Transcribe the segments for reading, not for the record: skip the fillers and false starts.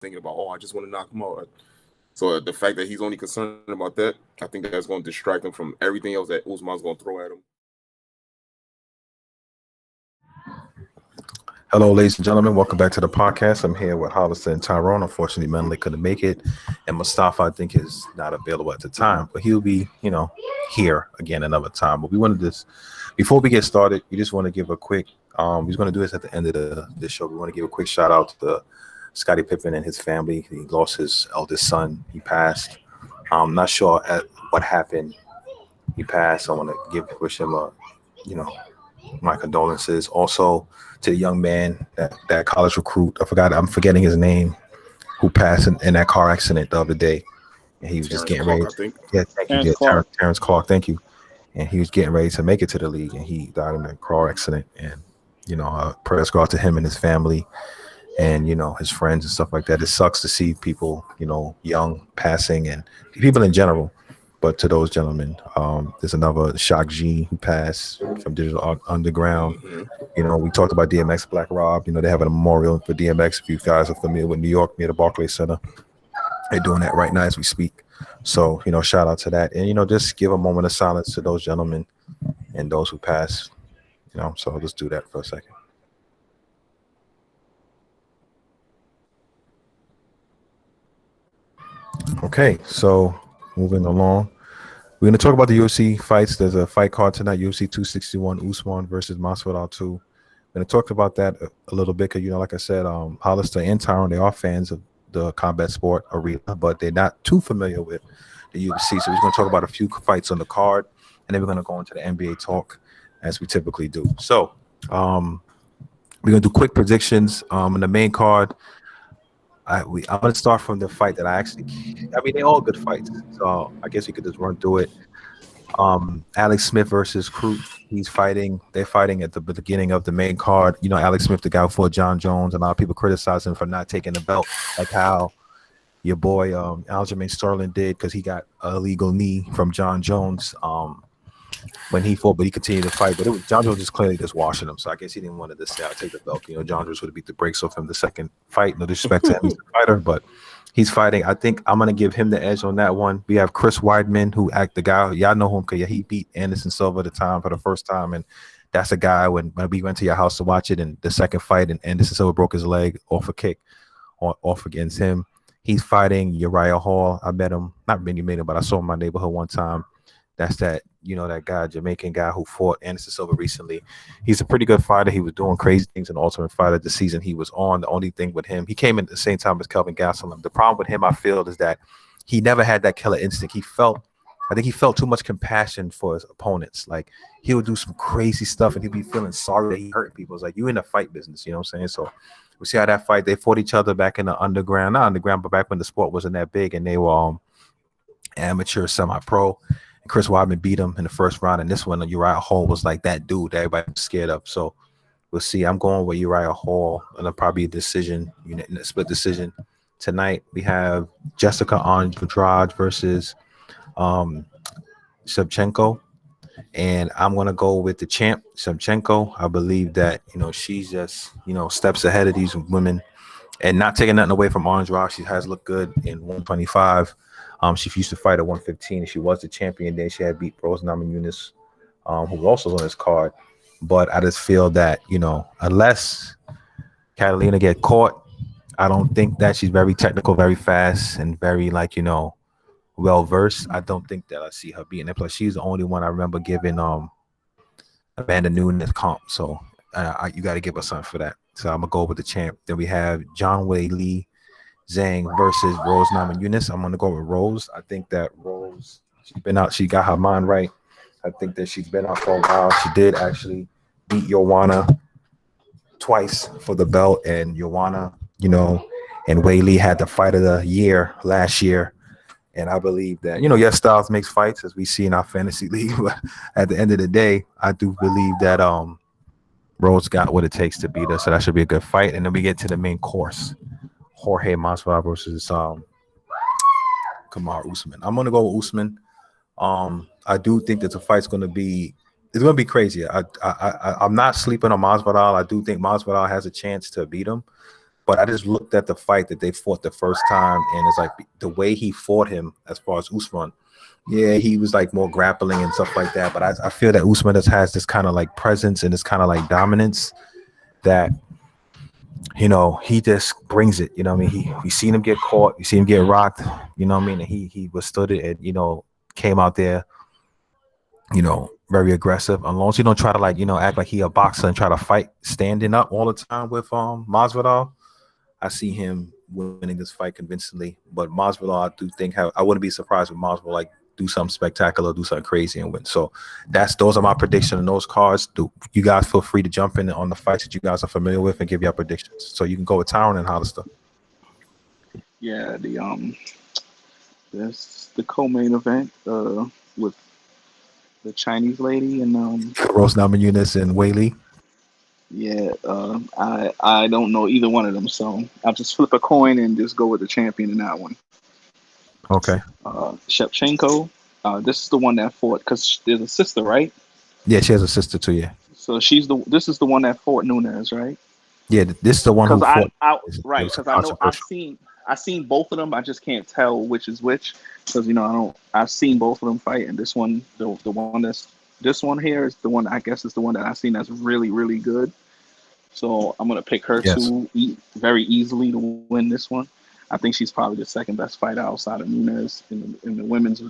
thinking about, oh, I just want to knock him out. So the fact that he's only concerned about that, I think that's going to distract him from everything else that Usman's going to throw at him. Hello, ladies and gentlemen. Welcome back to the podcast. I'm here with Hollister and Tyrone. Unfortunately, Menley couldn't make it. And Mustafa, I think, is not available at the time. But he'll be, here again another time. But we wanted this, before we get started, we just want to give a quick, we're going to do this at the end of this show. We want to give a quick shout out to Scottie Pippen and his family. He lost his eldest son. He passed. I'm not sure what happened. He passed. I want to wish him my condolences. Also to the young man, that college recruit. I'm forgetting his name, who passed in that car accident the other day. And he was just getting ready. Yeah, thank you. Terrence Clark, thank you. And he was getting ready to make it to the league, and he died in a car accident. And prayers go out to him and his family, and his friends and stuff like that. It sucks to see people, young passing, and people in general. But to those gentlemen, there's another Shock G who passed from Digital Underground. We talked about DMX, Black Rob. They have a memorial for DMX. If you guys are familiar with New York, near the Barclays Center, they're doing that right now as we speak. So, shout out to that. And, just give a moment of silence to those gentlemen and those who passed. So let's do that for a second. Okay, so moving along. We're going to talk about the UFC fights. There's a fight card tonight, UFC 261, Usman versus Masvidal 2. We're going to talk about that a little bit because, like I said, Hollister and Tyrone, they are fans of the combat sport arena, but they're not too familiar with the UFC. So we're going to talk about a few fights on the card, and then we're going to go into the NBA talk as we typically do. So we're going to do quick predictions in the main card. I'm going to start from the fight that they're all good fights. So I guess you could just run through it. Alex Smith versus Crute. They're fighting at the beginning of the main card. Alex Smith, the guy who fought John Jones. A lot of people criticize him for not taking the belt, like how your boy Aljamain Sterling did, because he got a illegal knee from John Jones when he fought, but he continued to fight. But John Jones is clearly just washing him, so I guess he didn't want to say, I'll take the belt. John Jones would have beat the brakes off him the second fight. No disrespect to him, he's a fighter, but he's fighting. I think I'm going to give him the edge on that one. We have Chris Weidman, who the guy, y'all know him because he beat Anderson Silva for the first time, and that's a guy when we went to your house to watch it, and the second fight, and Anderson Silva broke his leg off a kick off against him. He's fighting Uriah Hall. I met him, not many met him, but I saw him in my neighborhood one time. That's that guy, Jamaican guy who fought Anderson Silva recently. He's a pretty good fighter. He was doing crazy things in the Ultimate Fighter the season he was on. The only thing with him, he came in at the same time as Kelvin Gastelum. The problem with him, I feel, is that he never had that killer instinct. I think he felt too much compassion for his opponents. Like, he would do some crazy stuff and he'd be feeling sorry that he hurt people. It's like, you in the fight business, you know what I'm saying? So we see how that fight, they fought each other back in the underground, not underground, but back when the sport wasn't that big, and they were amateur, semi-pro. Chris Weidman beat him in the first round, and this one, Uriah Hall was like that dude that everybody was scared of. So we'll see. I'm going with Uriah Hall, and probably a decision, split decision. Tonight we have Jessica Andrade versus Shevchenko, and I'm gonna go with the champ, Shevchenko. I believe that she's just steps ahead of these women, and not taking nothing away from Andrade. She has looked good in 125. She used to fight at 115, and she was the champion. Then she had beat Rose Namajunas, who also was on this card. But I just feel that, unless Catalina get caught, I don't think that she's very technical, very fast, and very, well-versed. I don't think that I see her beating it. Plus, she's the only one I remember giving Amanda Nunes comp. So you got to give her something for that. So I'm going to go with the champ. Then we have John Wei Lee Zhang versus Rose Namajunas. I'm gonna go with Rose. I think that Rose, she's been out. She got her mind right. I think that she's been out for a while. She did actually beat Joanna twice for the belt, and Joanna, and Wei Lee had the fight of the year last year. And I believe that yes, styles makes fights, as we see in our fantasy league. But at the end of the day, I do believe that Rose got what it takes to beat her. So that should be a good fight. And then we get to the main course. Jorge Masvidal versus Kamaru Usman. I'm gonna go with Usman. I do think that the fight's gonna be crazy. I'm not sleeping on Masvidal. I do think Masvidal has a chance to beat him, But I just looked at the fight that they fought the first time, and it's like the way he fought him as far as Usman. Yeah, he was like more grappling and stuff like that. But I feel that Usman just has this kind of like presence and this kind of like dominance that, you know, he just brings it. You know what I mean? We seen him get caught, you see him get rocked, you know what I mean? And he withstood it and, you know, came out there, you know, very aggressive. As long as you don't try to like, you know, act like he a boxer and try to fight standing up all the time with Masvidal, I see him winning this fight convincingly. But Masvidal, I do think I wouldn't be surprised if Masvidal like do something spectacular, do something crazy and win. So those are my predictions on those cards. You guys feel free to jump in on the fights that you guys are familiar with and give your predictions. So you can go with Tyron and Hollister. Yeah, this the co-main event with the Chinese lady and Rose Namajunas and Weili. Yeah, I don't know either one of them, so I'll just flip a coin and just go with the champion in that one. Okay. Shevchenko, this is the one that fought because there's a sister, right? Yeah, she has a sister too. Yeah. So this is the one that fought Nunes, right? Yeah, this is the one who fought. Because I know I've seen both of them. I just can't tell which is which because you know I've seen both of them fight, and this one, the one this one here is the one I guess is the one that I've seen that's really really good. So I'm gonna pick her very easily to win this one. I think she's probably the second best fighter outside of Nunes in the women's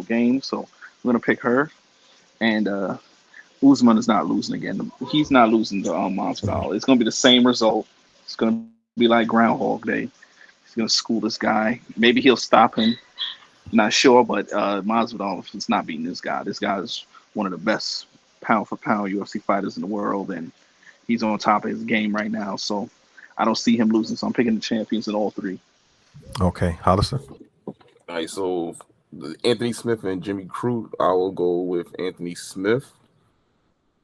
game. So I'm gonna pick her. And Usman is not losing again. He's not losing to Masvidal. It's gonna be the same result. It's gonna be like Groundhog Day. He's gonna school this guy. Maybe he'll stop him. Not sure, but Masvidal is not beating this guy. This guy is one of the best pound for pound UFC fighters in the world, and he's on top of his game right now. So I don't see him losing. So I'm picking the champions in all three. Okay, Hollister. All right, so Anthony Smith and Jimmy Crute, I will go with Anthony Smith.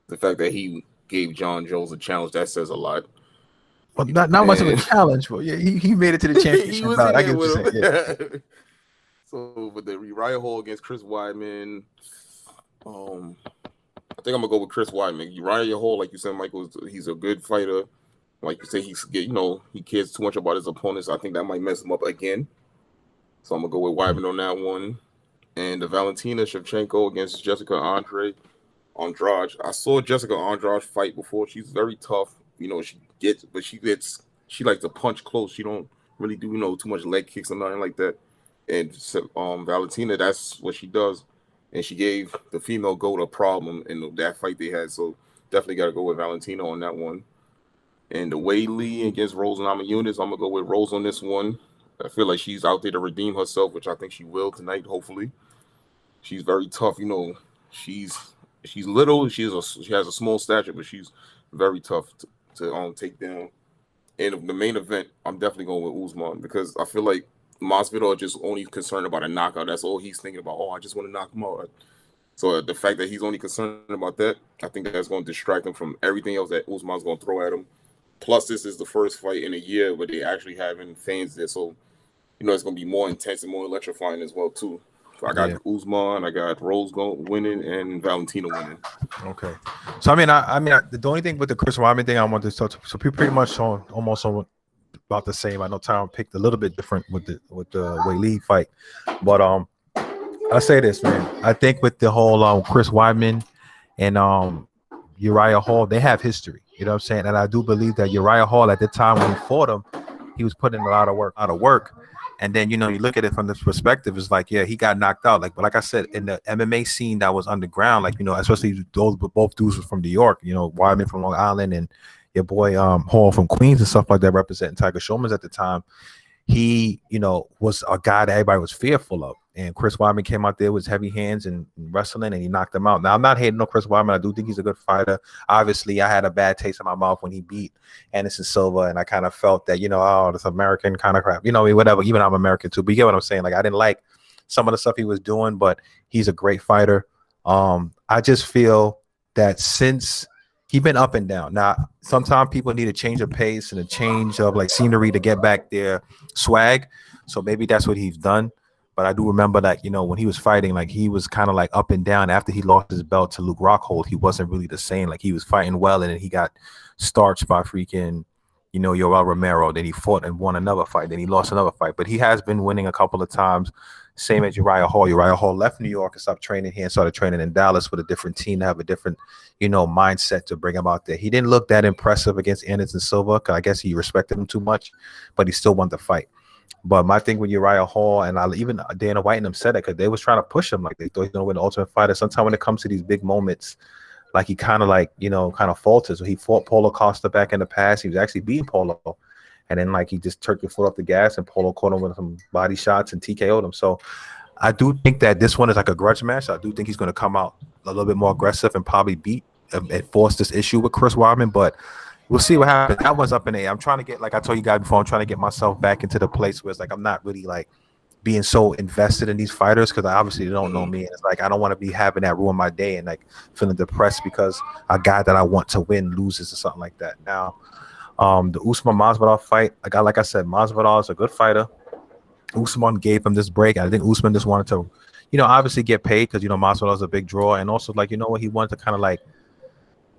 The fact that he gave John Jones a challenge, that says a lot. Well, not much of a challenge, but yeah, he made it to the championship. I get what you're saying. Yeah. So with the Uriah Hall against Chris Weidman, I think I'm gonna go with Chris Weidman. Uriah Hall, like you said, Michael, he's a good fighter. Like you say, he cares too much about his opponents. I think that might mess him up again. So I'm gonna go with Weidman on that one. And the Valentina Shevchenko against Jessica Andrade. I saw Jessica Andrade fight before. She's very tough. You know, she likes to punch close. She don't really do too much leg kicks or nothing like that. And Valentina, that's what she does. And she gave the female GOAT a problem in that fight they had. So definitely got to go with Valentina on that one. And the Weili against Rose Namajunas, I'm gonna go with Rose on this one. I feel like she's out there to redeem herself, which I think she will tonight. Hopefully, she's very tough. She's little. She has a small stature, but she's very tough to take down. And the main event, I'm definitely going with Usman because I feel like Masvidal just only concerned about a knockout. That's all he's thinking about. Oh, I just want to knock him out. So the fact that he's only concerned about that, I think that's going to distract him from everything else that Usman's going to throw at him. Plus, this is the first fight in a year where they actually having fans there, so it's going to be more intense and more electrifying as well too. So I got Usman, I got Rose winning, and Valentina winning. Okay. So the only thing with the Chris Weidman thing I want to touch. So people pretty much almost about the same. I know Tyron picked a little bit different with the Weili fight, but I say this, man. I think with the whole Chris Weidman and Uriah Hall, they have history. You know what I'm saying? And I do believe that Uriah Hall at the time when he fought him, he was putting a lot of work. And then, you look at it from this perspective, it's like, yeah, he got knocked out. But like I said, in the MMA scene that was underground, especially both dudes were from New York, Weidman from Long Island and your boy Hall from Queens and stuff like that, representing Tiger Showman's at the time. He, was a guy that everybody was fearful of. And Chris Weidman came out there with heavy hands and wrestling, and he knocked him out. Now, I'm not hating on Chris Weidman. I do think he's a good fighter. Obviously, I had a bad taste in my mouth when he beat Anderson Silva, and I kind of felt that, this American kind of crap. Whatever. Even I'm American, too. But you get what I'm saying? Like, I didn't like some of the stuff he was doing, but he's a great fighter. I just feel that since he's been up and down. Now, sometimes people need a change of pace and a change of, scenery to get back their swag. So maybe that's what he's done. But I do remember that, when he was fighting, he was kind of up and down. After he lost his belt to Luke Rockhold, he wasn't really the same. He was fighting well, and then he got starched by freaking Yoel Romero. Then he fought and won another fight. Then he lost another fight. But he has been winning a couple of times. Same as Uriah Hall. Uriah Hall left New York and stopped training here and started training in Dallas with a different team to have a different, mindset to bring him out there. He didn't look that impressive against Anderson Silva because I guess he respected him too much, but he still won the fight. But my thing with Uriah Hall, and even Dana White and them said that because they was trying to push him like they thought he was going to win the Ultimate Fighter. Sometimes when it comes to these big moments, like he kind of falters. So he fought Paulo Costa back in the past. He was actually beating Paulo. And then he just turned the foot off the gas and Paulo caught him with some body shots and TKO'd him. So I do think that this one is like a grudge match. I do think he's going to come out a little bit more aggressive and probably beat and force this issue with Chris Weidman. But we'll see what happens. That one's up in the air. I'm trying to get, like I told you guys before, I'm trying to get myself back into the place where it's like I'm not really being so invested in these fighters because I obviously don't know me. And it's like I don't want to be having that ruin my day and feeling depressed because a guy that I want to win loses or something like that. Now, the Usman Masvidal fight, like I said, Masvidal is a good fighter. Usman gave him this break. I think Usman just wanted to, obviously get paid because Masvidal is a big draw, and also he wanted to kind of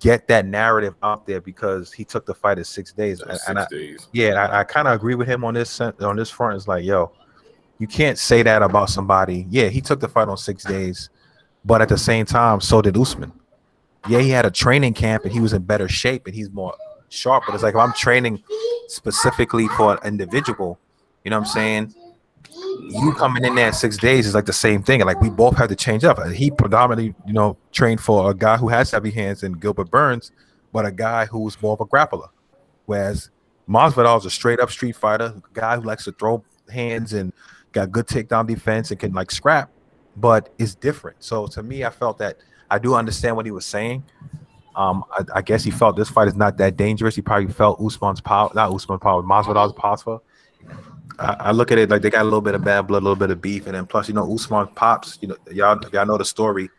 get that narrative out there because he took the fight in 6 days. I kind of agree with him on this front. It's like, yo, you can't say that about somebody. Yeah, he took the fight on 6 days, but at the same time, so did Usman. Yeah, he had a training camp and he was in better shape and he's more sharp. But it's like if I'm training specifically for an individual, you know what I'm saying? You coming in there in 6 days is like the same thing. And we both had to change up. He predominantly, trained for a guy who has heavy hands in Gilbert Burns, but a guy who's more of a grappler. Whereas Masvidal is a straight up street fighter, a guy who likes to throw hands and got good takedown defense and can scrap, but it's different. So to me, I felt that I do understand what he was saying. I guess he felt this fight is not that dangerous. He probably felt Masvidal's power. I look at it like they got a little bit of bad blood, a little bit of beef, and then plus, Usman pops. Y'all know the story.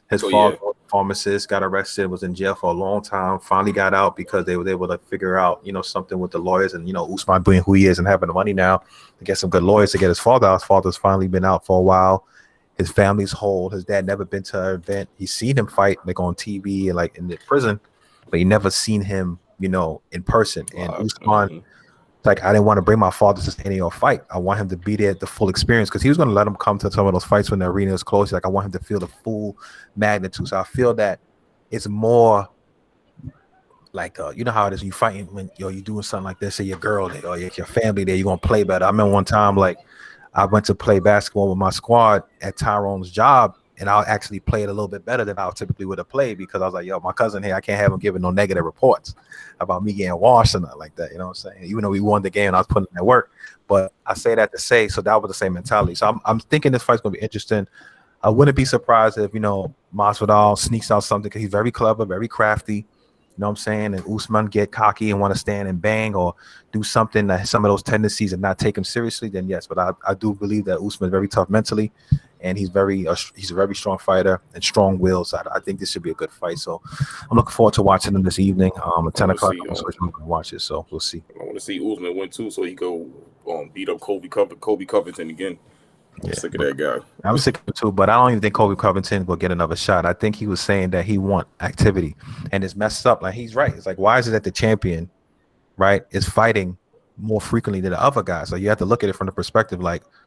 His father, pharmacist, got arrested, was in jail for a long time. Finally got out because they were able to figure out, something with the lawyers, and Usman being who he is and having the money now to get some good lawyers to get his father out. His father's finally been out for a while. His family's whole. His dad never been to an event. He's seen him fight on TV and in the prison, but he never seen him, in person. And Usman. I didn't want to bring my father to any fight. I want him to be there at the full experience because he was going to let him come to some of those fights when the arena is closed. I want him to feel the full magnitude. So I feel that it's more how it is when you fighting when you're doing something like this, say your girl there or your family there, you're going to play better. I remember one time I went to play basketball with my squad at Tyrone's job, and I'll actually play it a little bit better than I typically would have played because I was like, yo, my cousin here, I can't have him giving no negative reports about me getting washed or nothing like that. You know what I'm saying? Even though we won the game and I was putting in that work. But I say that to say, so that was the same mentality. So I'm thinking this fight's going to be interesting. I wouldn't be surprised if, Masvidal sneaks out something because he's very clever, very crafty. You know what I'm saying? And Usman get cocky and want to stand and bang or do something that some of those tendencies and not take him seriously, then yes. But I do believe that Usman is very tough mentally, and he's a very strong fighter and strong will. So I think this should be a good fight. So I'm looking forward to watching him this evening. At 10 o'clock, I'm going to watch it. So we'll see. I want to see Usman win too, so he go beat up Kobe Covington again. I'm sick of that guy. I'm sick of it too, but I don't even think Kobe Covington will get another shot. I think he was saying that he want activity, and it's messed up. He's right. It's why is it that the champion, right, is fighting more frequently than the other guys? So you have to look at it from the perspective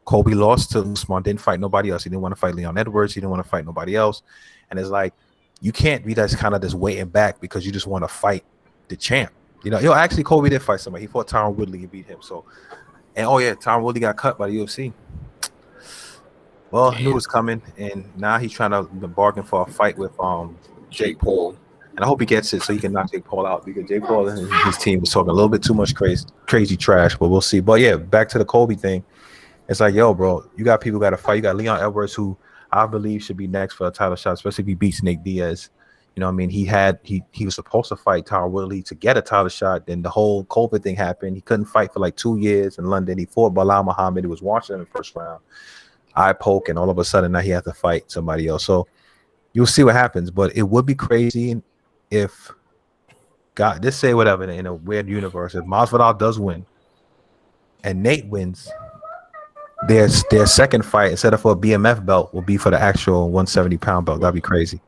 Kobe lost to Usman, didn't fight nobody else. He didn't want to fight Leon Edwards. He didn't want to fight nobody else. And it's you can't be just kind of just waiting back because you just want to fight the champ. Actually Kobe did fight somebody. He fought Tyron Woodley and beat him. So, and Tyron Woodley got cut by the UFC. Well, he was coming, and now he's trying to bargain for a fight with Jake Paul. And I hope he gets it so he can knock Jake Paul out because Jake Paul and his team was talking a little bit too much crazy trash, but we'll see. But yeah, back to the Kobe thing. It's yo, bro, you got people got to fight. You got Leon Edwards, who I believe should be next for a title shot, especially if he beats Nate Diaz. You know what I mean? He was supposed to fight Tyron Woodley to get a title shot. Then the whole COVID thing happened. He couldn't fight for 2 years in London. He fought Bilal Muhammad. He was watching in the first round. Eye poke, and all of a sudden now he has to fight somebody else. So you'll see what happens. But it would be crazy if God, just say whatever in a weird universe, if Masvidal does win and Nate wins, their second fight instead of for a BMF belt will be for the actual 170-pound belt. That'd be crazy,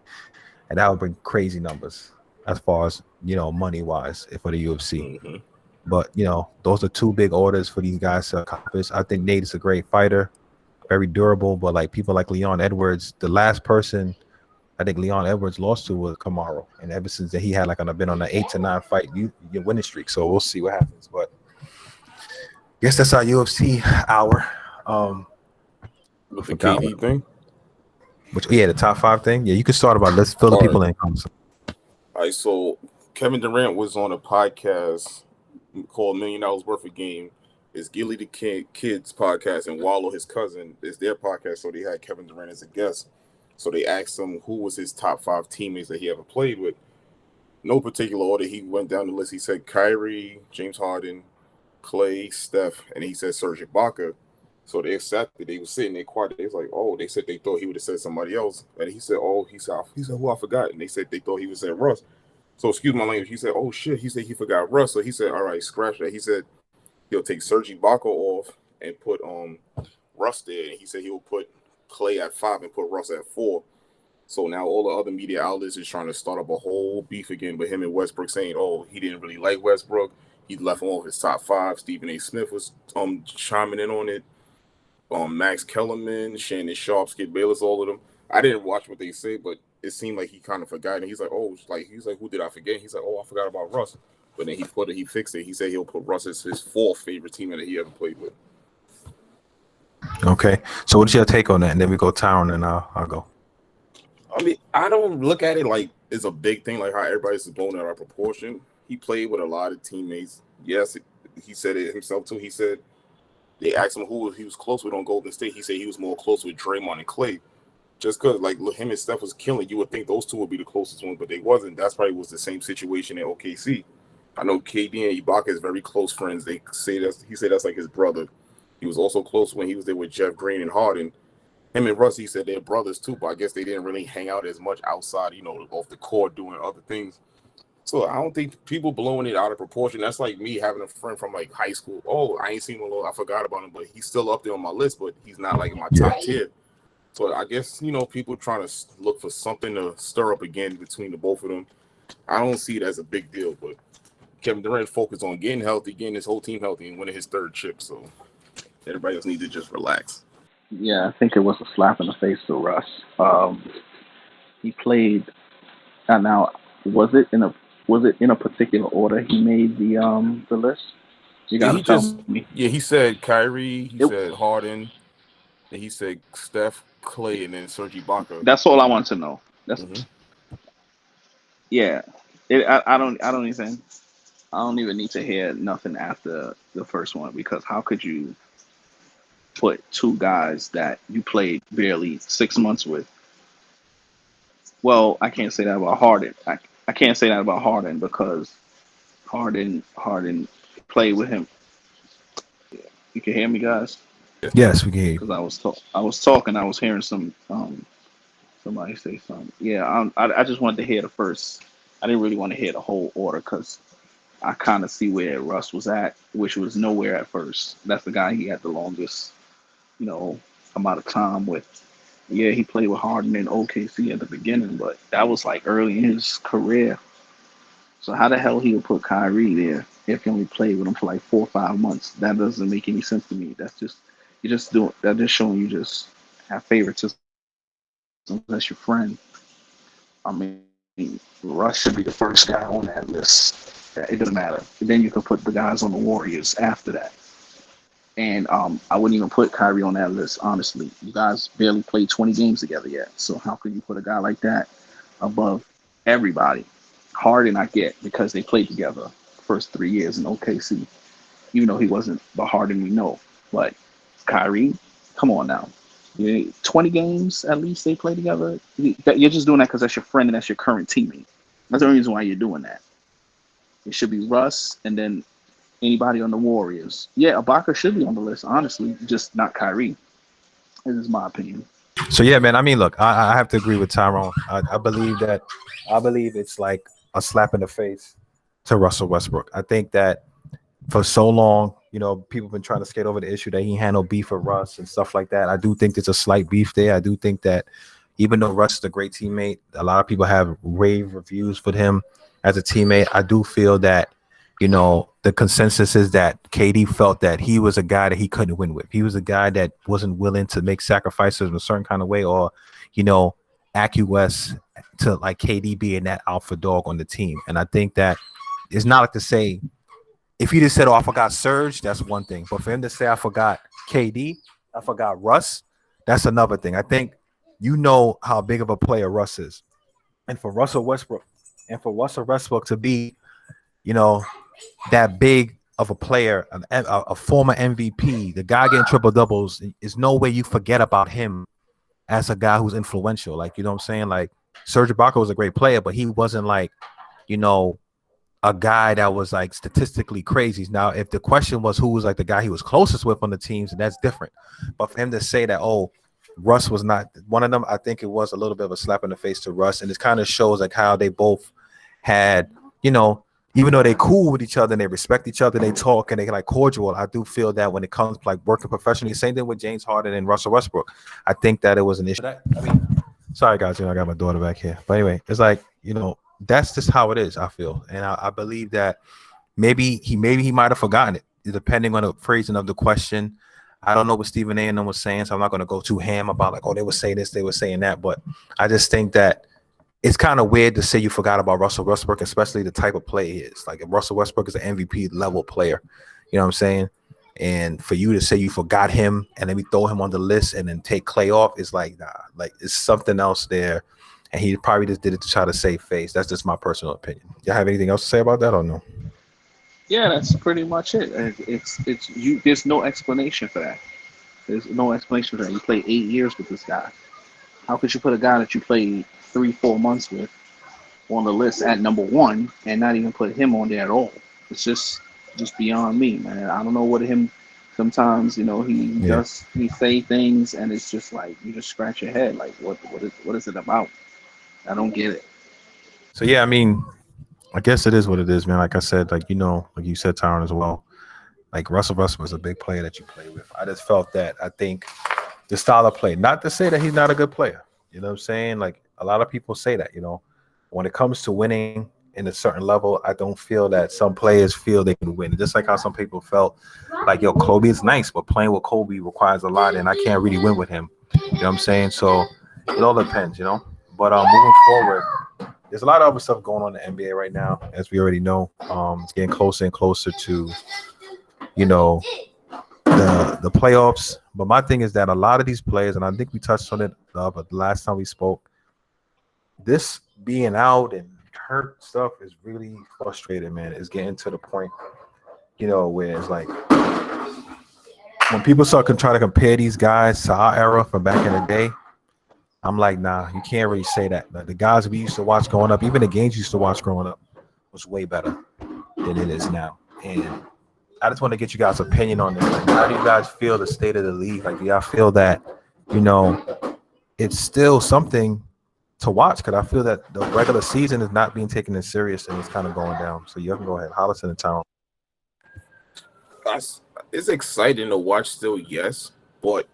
and that would bring crazy numbers as far as money wise for the UFC. But those are two big orders for these guys to accomplish. I think Nate is a great fighter, very durable. But like people like Leon Edwards, the last person I think Leon Edwards lost to was Kamaru, and ever since then he had been on an 8 to 9 fight winning streak. So we'll see what happens. But I guess that's our UFC hour. With the KD thing. The top 5 thing. Yeah, you can start about. Let's fill the people in. All right, so Kevin Durant was on a podcast called $1 Million Worth of Game. It's Gilly the Kid's podcast, and Wallow, his cousin, is their podcast. So they had Kevin Durant as a guest. So they asked him who was his top 5 teammates that he ever played with. No particular order. He went down the list. He said Kyrie, James Harden, Clay, Steph, and he said Serge Ibaka. So they accepted. They were sitting there quiet. They was like, oh, they said they thought he would have said somebody else. And he said, he said who I forgot. And they said they thought he would say Russ. So excuse my language. He said, oh shit. He said he forgot Russ. So he said, all right, scratch that. He said he'll take Serge Ibaka off and put Russ there. And he said he'll put Clay at 5 and put Russ at 4. So now all the other media outlets is trying to start up a whole beef again with him and Westbrook, saying, oh, he didn't really like Westbrook. He left him off his top 5. Stephen A. Smith was chiming in on it. Max Kellerman, Shannon Sharp, Skip Bayless, all of them. I didn't watch what they say, but it seemed like he kind of forgot. And he's like, who did I forget? He's like, I forgot about Russ. But then he fixed it. He said he'll put Russ as his 4th favorite teammate that he ever played with. Okay, so what's your take on that? And then we go Tyron, and I'll go. I mean, I don't look at it like it's a big thing, like how everybody's blown out of proportion. He played with a lot of teammates. Yes, he said it himself too. He said they asked him who he was close with on Golden State. He said he was more close with Draymond and Clay. Just because him and Steph was killing, you would think those two would be the closest ones, but they wasn't. That's probably was the same situation at OKC. I know KD and Ibaka is very close friends. They say he said that's like his brother. He was also close when he was there with Jeff Green and Harden. Him and Russ, he said they're brothers too, but I guess they didn't really hang out as much outside, off the court doing other things. So I don't think people blowing it out of proportion. That's like me having a friend from like high school. Oh, I ain't seen him. I forgot about him, but he's still up there on my list, but he's not like in my top tier. So I guess, people trying to look for something to stir up again between the both of them. I don't see it as a big deal, but Kevin Durant focused on getting healthy, getting his whole team healthy, and winning his 3rd chip. So everybody else needs to just relax. Yeah, I think it was a slap in the face to Russ. He played. Now, was it in a particular order he made the list? You gotta tell me. Yeah, he said Kyrie. He said Harden. And he said Steph, Clay, and then Serge Ibaka. That's all I want to know. That's yeah. I don't even need to hear nothing after the first one, because how could you put 2 guys that you played barely 6 months with? Well, I can't say that about Harden. I can't say that about Harden because Harden played with him. You can hear me, guys? Yes, we can hear you. Because I was talking. I was hearing somebody say something. Yeah, I just wanted to hear the first. I didn't really want to hear the whole order because I kind of see where Russ was at, which was nowhere at first. That's the guy he had the longest, amount of time with. Yeah, he played with Harden in OKC at the beginning, but that was like early in his career. So how the hell he would put Kyrie there if he only played with him for like 4 or 5 months? That doesn't make any sense to me. That's just that just showing you just have favoritism. That's your friend. I mean, Russ should be the first guy on that list. It doesn't matter. And then you can put the guys on the Warriors after that. And I wouldn't even put Kyrie on that list, honestly. You guys barely played 20 games together yet. So how could you put a guy like that above everybody? Harden, I get, because they played together the first 3 years in OKC, even though he wasn't the Harden we know. But Kyrie, come on now. 20 games at least they play together. You're just doing that because that's your friend and that's your current teammate. That's the only reason why you're doing that. It should be Russ and then anybody on the Warriors. Yeah, Ibaka should be on the list, honestly, just not Kyrie. This is my opinion. So yeah, man. I mean, look, I have to agree with Tyrone. I believe it's like a slap in the face to Russell Westbrook. I think that for so long, people have been trying to skate over the issue that he handled beef with Russ and stuff like that. I do think there's a slight beef there. I do think that even though Russ is a great teammate, a lot of people have rave reviews for him as a teammate. I do feel that the consensus is that KD felt that he was a guy that he couldn't win with. He was a guy that wasn't willing to make sacrifices in a certain kind of way, or, acquiesce to like KD being that alpha dog on the team. And I think that it's not like to say, if he just said, "Oh, I forgot Serge," that's one thing. But for him to say, "I forgot KD, I forgot Russ," that's another thing. I think how big of a player Russ is, and for Russell Westbrook to be, that big of a player, a former MVP, the guy getting triple doubles, is no way you forget about him as a guy who's influential. Like, you know what I'm saying? Like, Serge Ibaka was a great player, but he wasn't like, a guy that was like statistically crazy. Now, if the question was who was like the guy he was closest with on the teams, and that's different. But for him to say that, oh, Russ was not one of them, I think it was a little bit of a slap in the face to Russ. And it kind of shows like how they both had, even though they cool with each other and they respect each other, they talk and they like cordial. I do feel that when it comes to like working professionally, same thing with James Harden and Russell Westbrook. I think that it was an issue. Sorry guys, I got my daughter back here. But anyway, it's like, that's just how it is, I feel. And I believe that maybe he might have forgotten it, depending on the phrasing of the question. I don't know what Stephen A. and them was saying, so I'm not going to go too ham about like, oh, they were saying this, they were saying that. But I just think that it's kind of weird to say you forgot about Russell Westbrook, especially the type of play he is. Like, if Russell Westbrook is an MVP level player, you know what I'm saying? And for you to say you forgot him and then we throw him on the list and then take Clay off, it's like, nah, like it's something else there. And he probably just did it to try to save face. That's just my personal opinion. Y'all have anything else to say about that or no? Yeah, that's pretty much it. It's you. There's no explanation for that. There's no explanation for that. You played 8 years with this guy. How could you put a guy that you played 3-4 months with on the list at number one and not even put him on there at all? It's just beyond me, man. I don't know what him. Sometimes he say things and it's just like you just scratch your head. Like what is it about? I don't get it. So yeah, I mean, I guess it is what it is, man. Like I said, like like you said, Tyron, as well. Like Russell Westbrook was a big player that you play with. I just felt that I think the style of play, not to say that he's not a good player. You know what I'm saying? Like a lot of people say that, when it comes to winning in a certain level, I don't feel that some players feel they can win. Just like how some people felt like, yo, Kobe is nice, but playing with Kobe requires a lot, and I can't really win with him. You know what I'm saying? So it all depends, But moving forward, there's a lot of other stuff going on in the NBA right now, as we already know. It's getting closer and closer to, the playoffs. But my thing is that a lot of these players, and I think we touched on it the last time we spoke, this being out and hurt stuff is really frustrating, man. It's getting to the point, where it's like when people start trying to compare these guys to our era from back in the day, I'm like, nah, you can't really say that. Like, the guys we used to watch growing up, even the games we used to watch growing up, was way better than it is now. And I just want to get you guys' opinion on this. Like, how do you guys feel the state of the league? Like, do y'all feel that, it's still something to watch? Because I feel that the regular season is not being taken as serious and it's kind of going down. So you can go ahead. Hollison and Town. It's exciting to watch still, yes, but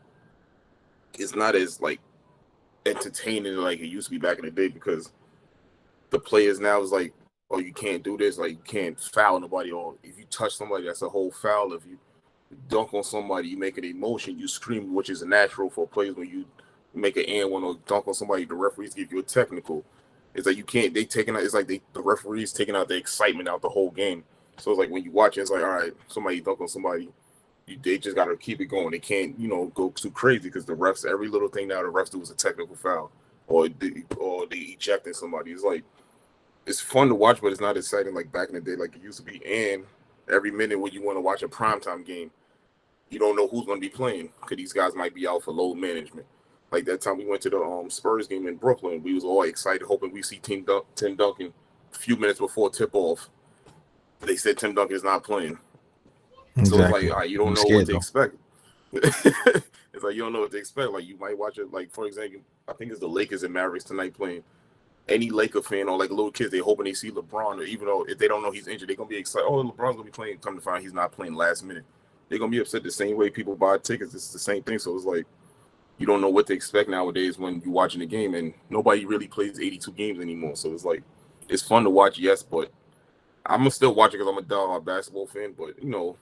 it's not as like entertaining like it used to be back in the day, because the players now is like, oh, you can't do this, like you can't foul nobody, or if you touch somebody, that's a whole foul. If you dunk on somebody, you make an emotion, you scream, which is natural for players. When you make an and one or dunk on somebody, the referees give you a technical. It's like you can't. They taking out. It's like the referees taking out the excitement out the whole game. So it's like when you watch it, it's like, all right, somebody dunk on somebody, they just got to keep it going. They can't, go too crazy, because the refs, every little thing now the refs do is a technical foul, or they ejecting somebody. It's like, it's fun to watch, but it's not exciting like back in the day, like it used to be. And every minute when you want to watch a primetime game, you don't know who's going to be playing, because these guys might be out for load management. Like that time we went to the Spurs game in Brooklyn, we was all excited, hoping we see Tim Duncan a few minutes before tip-off. They said Tim Duncan is not playing. Exactly. So it's like, all right, you don't know what to expect. It's like you don't know what to expect. Like you might watch it, like for example, I think it's the Lakers and Mavericks tonight playing. Any Laker fan or like little kids, they hoping they see LeBron, or even though if they don't know he's injured, they're gonna be excited. Oh, LeBron's gonna be playing. Come to find he's not playing last minute. They're gonna be upset the same way people buy tickets. It's the same thing. So it's like you don't know what to expect nowadays when you're watching the game, and nobody really plays 82 games anymore. So it's like it's fun to watch, yes, but I'm gonna still watch it because I'm a diehard basketball fan, but you know,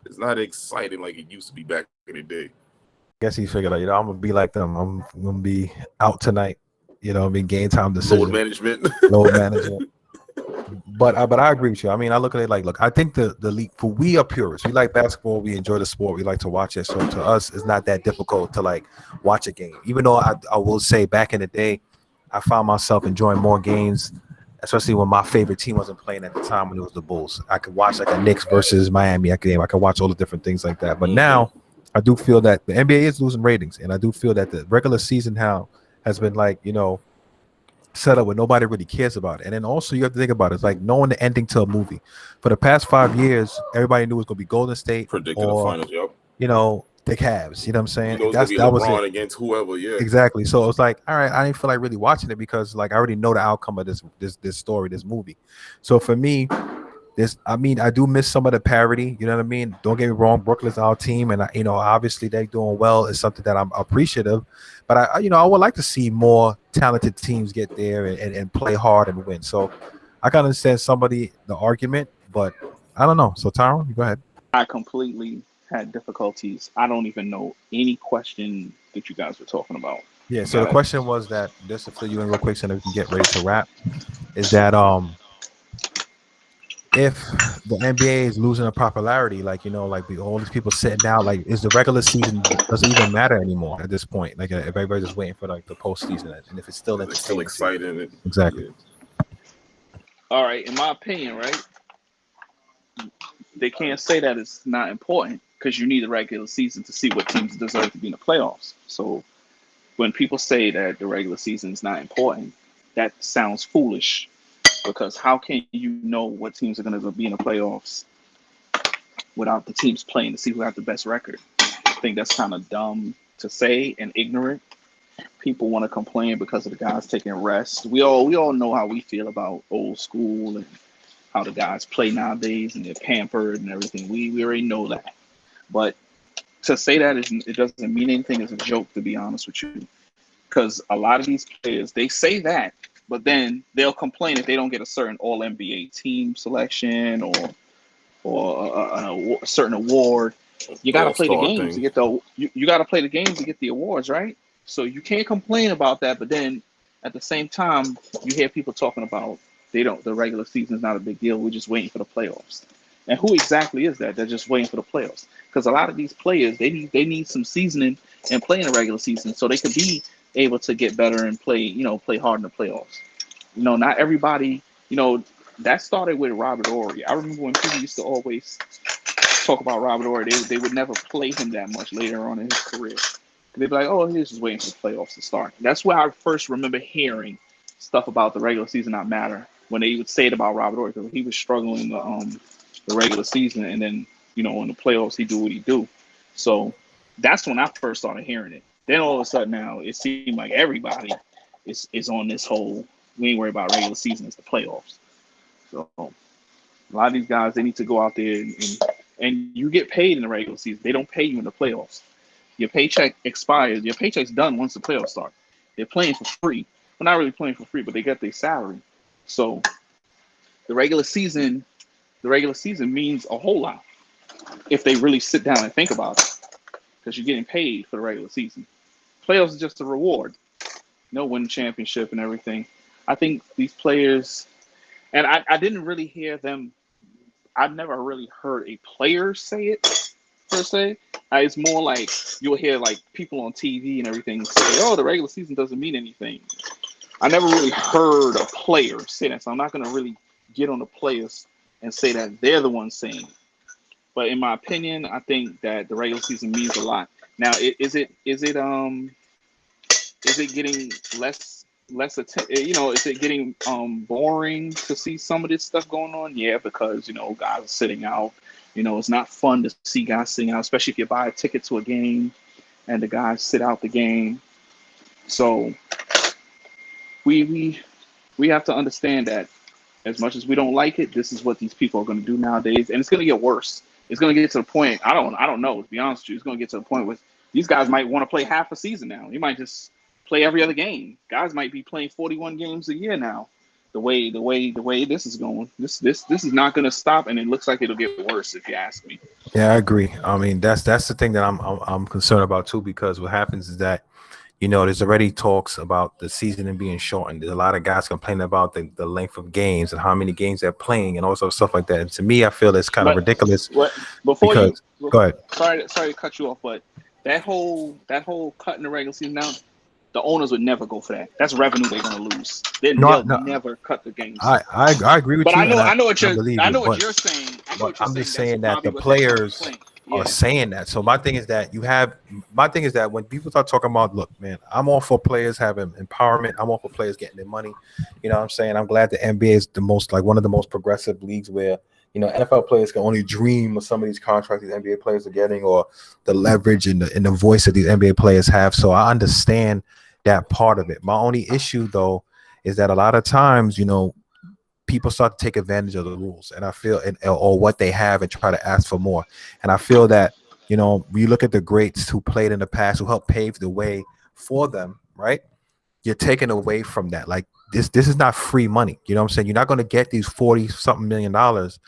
it's not exciting like it used to be back in the day. I guess he figured out, I'm gonna be like them. I'm gonna be out tonight. Game time Load decision, management. load management. But I agree with you. I mean, I look at it like, look, I think the league, for we are purists. We like basketball. We enjoy the sport. We like to watch it. So to us, it's not that difficult to like watch a game. Even though I will say back in the day, I found myself enjoying more games, especially when my favorite team wasn't playing at the time when it was the Bulls. I could watch like a Knicks versus Miami game. I could watch all the different things like that. But now I do feel that the NBA is losing ratings, and I do feel that the regular season has been like, set up where nobody really cares about it. And then also you have to think about it. It's like knowing the ending to a movie. For the past 5 years, everybody knew it was going to be Golden State Predicted the or, finals, yep. The Cavs. You know what I'm saying? You know it's That gonna be was LeBron it. against whoever, yeah. Exactly. So it was like, all right, I didn't feel like really watching it because like I already know the outcome of this story, this movie. So for me, I do miss some of the parody. You know what I mean? Don't get me wrong, Brooklyn's our team, and obviously they're doing well. Is something that I'm appreciative. But I would like to see more talented teams get there and play hard and win. So I can understand the argument, but I don't know. So Tyrone, you go ahead. I completely had difficulties. I don't even know any question that you guys were talking about. Yeah. So the question was that, just to fill you in real quick, so that we can get ready to wrap, is that if the NBA is losing a popularity, like all these people sitting out, like is the regular season doesn't even matter anymore at this point? Like if everybody's just waiting for like the postseason, and if it's still exciting. Exactly. Yeah. All right, in my opinion, right, they can't say that it's not important because you need the regular season to see what teams deserve to be in the playoffs. So when people say that the regular season is not important, that sounds foolish because how can you know what teams are going to be in the playoffs without the teams playing to see who have the best record? I think that's kind of dumb to say and ignorant. People want to complain because of the guys taking rest. We all know how we feel about old school and how the guys play nowadays and they're pampered and everything. We already know that. But to say that it doesn't mean anything is a joke, to be honest with you. Because a lot of these players, they say that, but then they'll complain if they don't get a certain All NBA team selection or a certain award. You got to play the games to get you got to play the games to get the awards, right? So you can't complain about that, but then at the same time, you hear people talking about the regular season is not a big deal. We're just waiting for the playoffs. And who exactly is that? They're just waiting for the playoffs. Because a lot of these players, they need some seasoning and play in the regular season so they could be able to get better and play hard in the playoffs. Not everybody, that started with Robert Horry. I remember when people used to always talk about Robert Horry, they would never play him that much later on in his career. They'd be like, oh, he's just waiting for the playoffs to start. That's where I first remember hearing stuff about the regular season not matter when they would say it about Robert Horry because he was struggling the regular season, and then in the playoffs he do what he do. So that's when I first started hearing it. Then all of a sudden now it seemed like everybody is on this whole we ain't worried about regular season, it's the playoffs. So a lot of these guys, they need to go out there and you get paid in the regular season. They don't pay you in the playoffs. Your paycheck expires. Your paycheck's done once the playoffs start. They're playing for free. Well, not really playing for free, but they get their salary. So the regular season means a whole lot if they really sit down and think about it, because you're getting paid for the regular season. Playoffs is just a reward. Win championship and everything. I think these players, and I didn't really hear them. I've never really heard a player say it per se. It's more like you'll hear like people on TV and everything say, "Oh, the regular season doesn't mean anything." I never really heard a player say that, so I'm not going to really get on the players and say that they're the ones saying it. But in my opinion, I think that the regular season means a lot. Now, is it getting less is it getting boring to see some of this stuff going on? Yeah, because guys are sitting out. It's not fun to see guys sitting out, especially if you buy a ticket to a game and the guys sit out the game. So we have to understand that as much as we don't like it, this is what these people are going to do nowadays, and it's going to get worse. It's going to get to the point. I don't know. To be honest with you, it's going to get to the point where these guys might want to play half a season now. You might just play every other game. Guys might be playing 41 games a year now the way this is going, this is not going to stop, and it looks like it'll get worse if you ask me. Yeah, I agree. I mean, that's the thing that I'm concerned about too, because what happens is that there's already talks about the season being shortened. There's a lot of guys complaining about the length of games and how many games they're playing and all sorts of stuff like that. And to me, I feel it's kind of But ridiculous what before you because go ahead. sorry to cut you off, but that whole cut in the regular season now, the owners would never go for that. That's revenue they're gonna lose. They'll No, never cut the games. I agree with But you, I know and I know what I you're believe I you, know what you're saying. I know but what you're I'm saying. just That's saying that probably the what they're trying to players complain. are Yeah. saying that. So my thing is that when people start talking about, look, man, I'm all for players having empowerment. I'm all for players getting their money. You know what I'm saying? I'm glad the NBA is one of the most progressive leagues where, NFL players can only dream of some of these contracts these NBA players are getting, or the leverage and the voice that these NBA players have. So I understand that part of it. My only issue though is that a lot of times, people start to take advantage of the rules, and I feel or what they have and try to ask for more. And I feel that, we look at the greats who played in the past, who helped pave the way for them, right? You're taken away from that. Like this is not free money. You know what I'm saying? You're not going to get these 40 something million dollars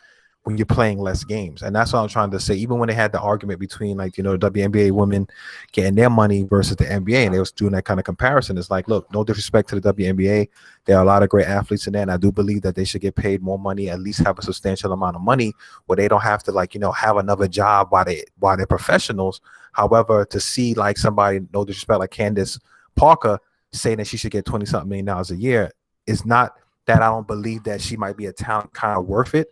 when you're playing less games. And that's what I'm trying to say. Even when they had the argument between the WNBA women getting their money versus the NBA, and they was doing that kind of comparison, it's like, look, no disrespect to the WNBA. There are a lot of great athletes in there, and I do believe that they should get paid more money, at least have a substantial amount of money where they don't have to have another job while they're professionals. However, to see like somebody, no disrespect, like Candace Parker saying that she should get 20 something million dollars a year, is not that I don't believe that she might be a talent kind of worth it.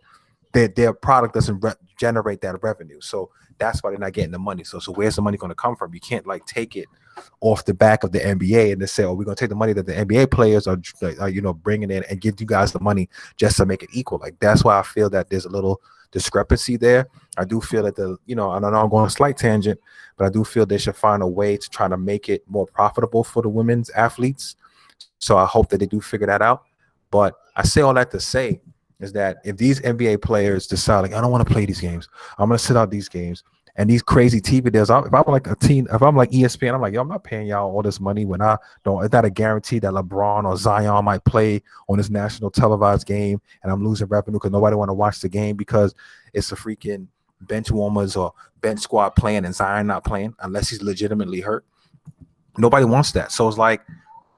Their product doesn't generate that revenue, so that's why they're not getting the money. So where's the money going to come from? You can't take it off the back of the NBA and then say, "Oh, we're going to take the money that the NBA players are bringing in and give you guys the money just to make it equal." Like that's why I feel that there's a little discrepancy there. I do feel that I know I'm going on a slight tangent, but I do feel they should find a way to try to make it more profitable for the women's athletes. So I hope that they do figure that out. But I say all that to say is that if these NBA players decide, like, I don't want to play these games, I'm going to sit out these games, and these crazy TV deals, if I'm like ESPN, I'm like, yo, I'm not paying y'all all this money when I don't. It's not a guarantee that LeBron or Zion might play on this national televised game, and I'm losing revenue because nobody want to watch the game because it's a freaking bench warmers or bench squad playing and Zion not playing unless he's legitimately hurt. Nobody wants that. So it's like,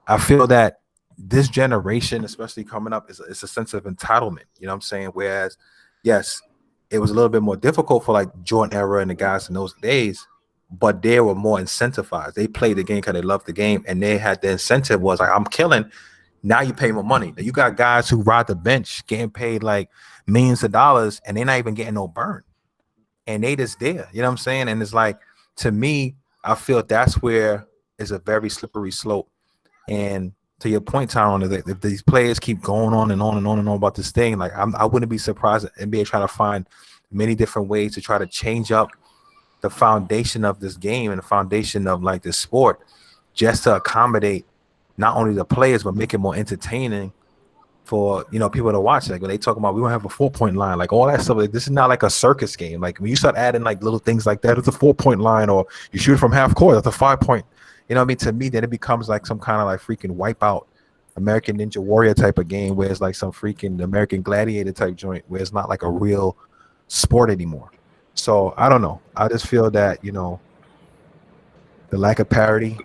I feel that this generation, especially coming up, is a sense of entitlement. You know what I'm saying? Whereas, yes, it was a little bit more difficult for like Jordan era and the guys in those days, but they were more incentivized. They played the game because they loved the game, and they had the incentive was like, I'm killing. Now you pay more money. Now you got guys who ride the bench getting paid like millions of dollars, and they're not even getting no burn. And they just there. You know what I'm saying? And it's like, to me, I feel that's where it's a very slippery slope. And to your point, Tyrone, is that if these players keep going on and on and on and on about this thing, like I wouldn't be surprised if NBA trying to find many different ways to try to change up the foundation of this game and the foundation of like this sport, just to accommodate not only the players but make it more entertaining for people to watch. Like when they talk about we don't have a 4-point line, like all that stuff. Like this is not like a circus game. Like when you start adding like little things like that, it's a 4-point line, or you shoot from half court, that's a 5-point. You know what I mean? To me, then it becomes like some kind of like freaking Wipeout, American Ninja Warrior type of game where it's like some freaking American Gladiator type joint where it's not like a real sport anymore. So I don't know. I just feel that, the lack of parity,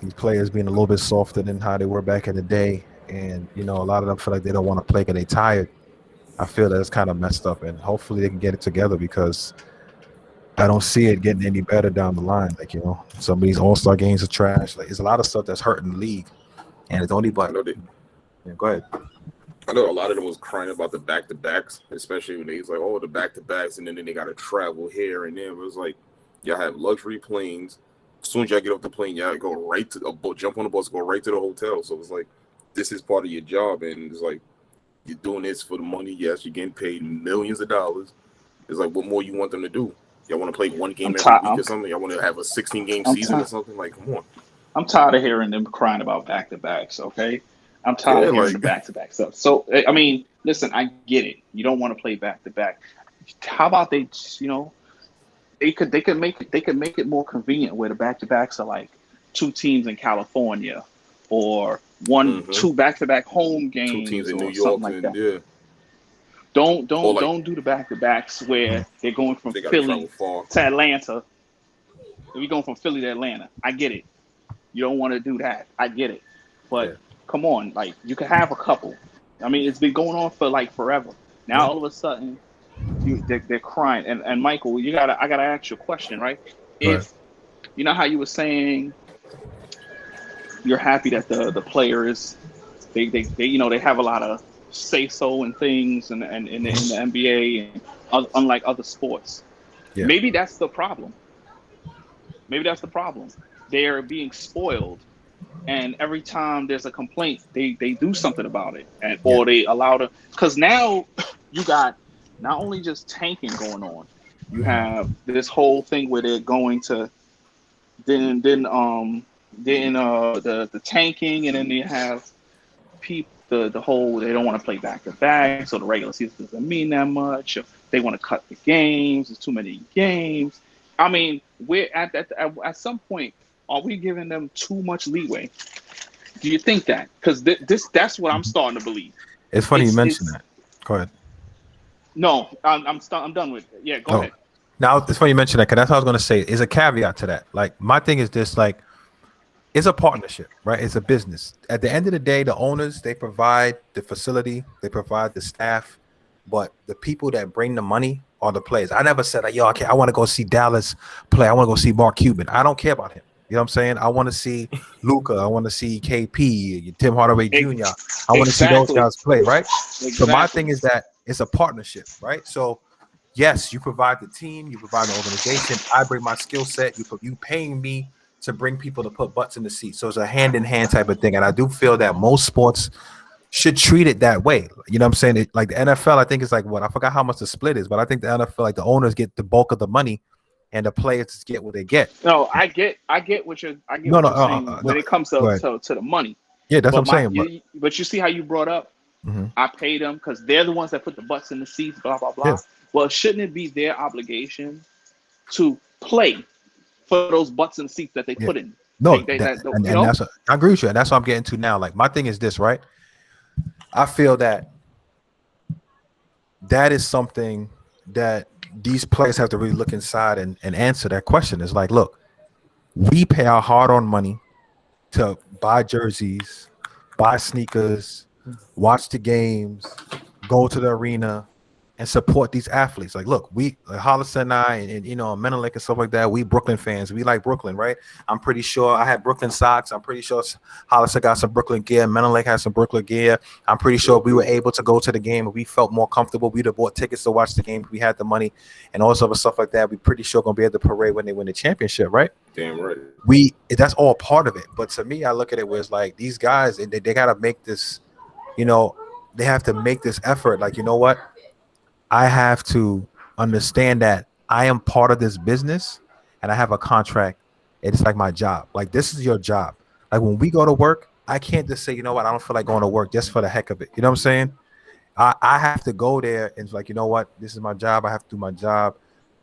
these players being a little bit softer than how they were back in the day. And, a lot of them feel like they don't want to play because they're tired. I feel that it's kind of messed up, and hopefully they can get it together because I don't see it getting any better down the line. Like, some of these all-star games are trash. Like, there's a lot of stuff that's hurting the league, and it's only but. Go ahead. I know a lot of them was crying about the back-to-backs, especially when they was like, oh, the back-to-backs, and then they got to travel here and there. It was like, y'all have luxury planes. As soon as y'all get off the plane, y'all go right to the boat, jump on the bus, go right to the hotel. So it's like, this is part of your job, and it's like, you're doing this for the money. Yes, you're getting paid millions of dollars. It's like, what more you want them to do? Y'all want to play one game every week or something? Y'all want to have a 16-game season or something? Like, come on. I'm tired of hearing them crying about back-to-backs, okay? I'm tired of hearing the back-to-back stuff. So, I mean, listen, I get it. You don't want to play back-to-back. How about they could make it more convenient where the back-to-backs are like 2 teams in California or two back-to-back home 2 teams games in New or something York, like and that. yeah. Don't Like, do the back-to-backs where they're going from they gotta travel Philly far. to Atlanta. We're going from Philly to Atlanta. I get it. You don't want to do that. I get it. But come on, like you can have a couple. I mean, it's been going on for like forever. Now all of a sudden, they're crying. And Michael, I gotta ask you a question, right? Right. If you know how you were saying you're happy that the players they you know they have a lot of say so and things and in the NBA and unlike other sports. Yeah. Maybe that's the problem. Maybe that's the problem. They're being spoiled, and every time there's a complaint, they do something about it, and Yeah. or they allow to. Because now you got not only just tanking going on, you have this whole thing where they're going to the tanking, and then they have people the whole they don't want to play back to back, so the regular season doesn't mean that much. They want to cut the games. There's too many games. I mean, we're at some point, are we giving them too much leeway? Do you think that? Because that's what I'm starting to believe. It's funny you mention that. Go ahead. No, I'm done with it. Yeah, go ahead. Now it's funny you mention that because that's what I was going to say. Is a caveat to that. Like my thing is this: like it's a partnership, right? It's a business. At the end of the day, the owners they provide the facility, they provide the staff, but the people that bring the money are the players. I never said like, yo, okay, I want to go see Dallas play. I want to go see Mark Cuban. I don't care about him. You know what I'm saying? I want to see Luca. I want to see KP, Tim Hardaway Jr. I want to see those guys play, right? So my thing is that it's a partnership, right? So yes, you provide the team, you provide the organization. I bring my skill set. You paying me to bring people to put butts in the seat. So it's a hand-in-hand type of thing. And I do feel that most sports should treat it that way. You know what I'm saying? Like the NFL, I think it's like what? I forgot how much the split is, but I think the NFL, like the owners get the bulk of the money and the players get what they get. No, I get what you're saying when it comes to the money. Yeah, that's what I'm saying. But you see how you brought up, I pay them because they're the ones that put the butts in the seats, blah, blah, blah. Yeah. Well, shouldn't it be their obligation to play for those butts in the seats that they put in? No, that's I agree with you. And that's what I'm getting to now. Like my thing is this, right? I feel that is something that these players have to really look inside and answer that question. It's like, look, we pay our hard-earned money to buy jerseys, buy sneakers, watch the games, go to the arena, and support these athletes. Like, look, we Hollis and I, and you know, Menelik and stuff like that. We Brooklyn fans. We like Brooklyn, right? I'm pretty sure I had Brooklyn socks. I'm pretty sure Hollis got some Brooklyn gear. Menelik has some Brooklyn gear. I'm pretty sure we were able to go to the game and we felt more comfortable. We'd have bought tickets to watch the game if we had the money and all this other stuff like that. We pretty sure gonna be at the parade when they win the championship, right? Damn right. That's all part of it. But to me, I look at it where it's like these guys, they gotta make this, you know, they have to make this effort. Like, you know what? I have to understand that I am part of this business and I have a contract. It's like my job. Like, this is your job. Like, when we go to work, I can't just say, you know what, I don't feel like going to work just for the heck of it. You know what I'm saying? I have to go there and it's like, you know what, this is my job. I have to do my job.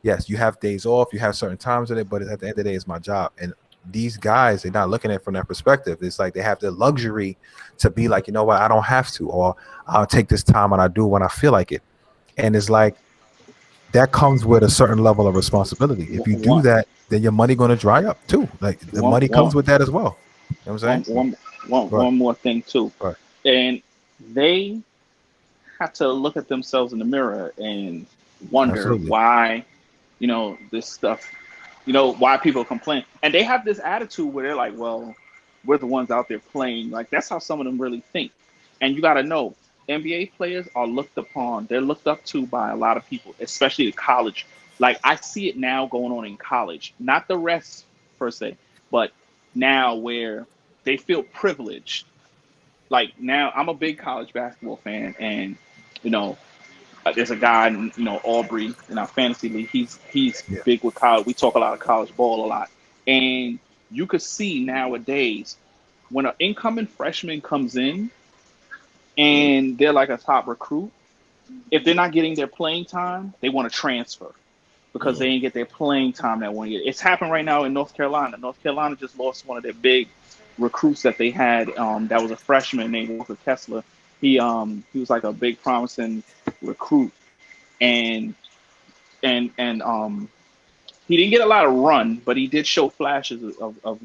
Yes, you have days off. You have certain times in it, but at the end of the day, it's my job. And these guys, they're not looking at it from that perspective. It's like they have the luxury to be like, you know what, I don't have to, or I'll take this time and I do when I feel like it. And it's like that comes with a certain level of responsibility. If you do that, then your money going to dry up too. Like the money comes with that as well. You know what I'm saying? One more thing too. Right. And they have to look at themselves in the mirror and wonder why, you know, this stuff, you know, why people complain. And they have this attitude where they're like, well, we're the ones out there playing. Like, that's how some of them really think. And you got to know, NBA players are looked upon. They're looked up to by a lot of people, especially the college. Like, I see it now going on in college, not the rest per se, but now where they feel privileged. Like, now I'm a big college basketball fan, and, you know, there's a guy, you know, Aubrey in our fantasy league. He's big with college. We talk a lot of college ball a lot. And you could see nowadays when an incoming freshman comes in, and they're like a top recruit, if they're not getting their playing time, they want to transfer because they didn't get their playing time that 1 year. It's happened right now in North Carolina. North Carolina just lost one of their big recruits that they had. That was a freshman named Walker Kessler. He was like a big promising recruit, and he didn't get a lot of run, but he did show flashes of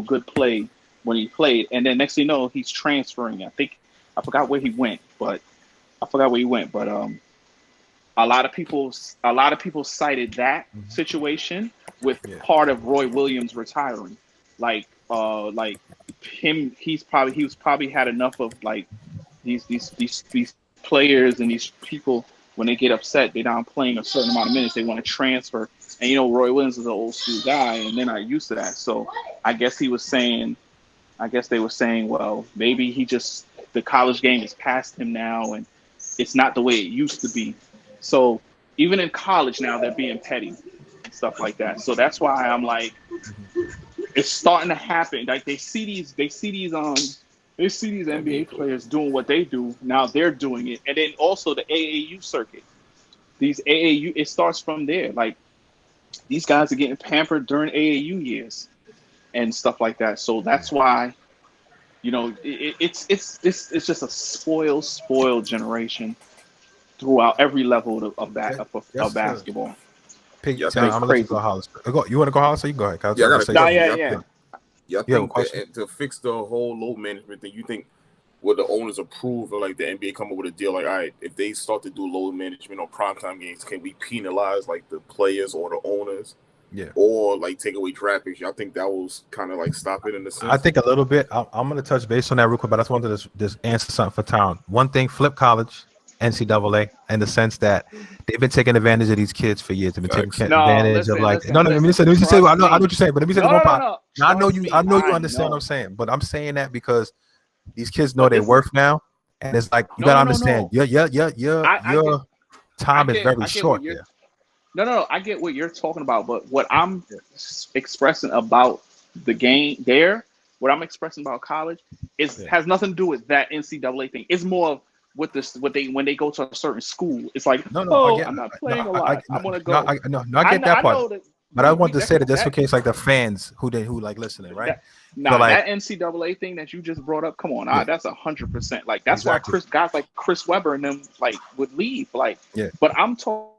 good play when he played. And then next thing you know, he's transferring. I forgot where he went, but a lot of people cited that situation with part of Roy Williams retiring. Like him, he was probably had enough of like these players and these people. When they get upset, they're not playing a certain amount of minutes. They want to transfer, and Roy Williams is an old school guy, and they're not used to that. So I guess they were saying, well, maybe the college game is past him now, and it's not the way it used to be. So even in college now, they're being petty and stuff like that. So that's why I'm like, it's starting to happen. Like they see these NBA players doing what they do. Now they're doing it. And then also the AAU circuit. These AAU, it starts from there. Like these guys are getting pampered during AAU years and stuff like that. So that's why, it's just a spoiled generation throughout every level of basketball. I'm gonna let you go, Hollis. You want to go, Hollis? So you go ahead. Yeah, I gotta say yeah. Yeah, I think that to fix the whole load management thing, you think would the owners approve or like the NBA come up with a deal like, all right, if they start to do load management on primetime games, can we penalize like the players or the owners? Yeah. Or like take away draft picks? I think that was kind of like stop it in the sense. I think a little bit. I'm going to touch base on that real quick, but I just wanted to just answer something for Town. One thing, flip college, NCAA, in the sense that they've been taking advantage of these kids for years. They've been taking advantage of like let me say. I know what you're saying, but let me say one part. I know you understand what I'm saying, but I'm saying that because these kids know their worth now, and it's like you gotta understand. Your time is very short there. No, I get what you're talking about, but what I'm expressing about the game there, what I'm expressing about college, has nothing to do with that NCAA thing. It's more of when they go to a certain school. It's like, I'm not playing a lot. I'm gonna go. I get that part. But I want to say that just in case, like the fans who like listening, right? That NCAA thing that you just brought up, come on, that's 100%. Like that's why guys like Chris Webber and them like would leave. Like, but I'm talking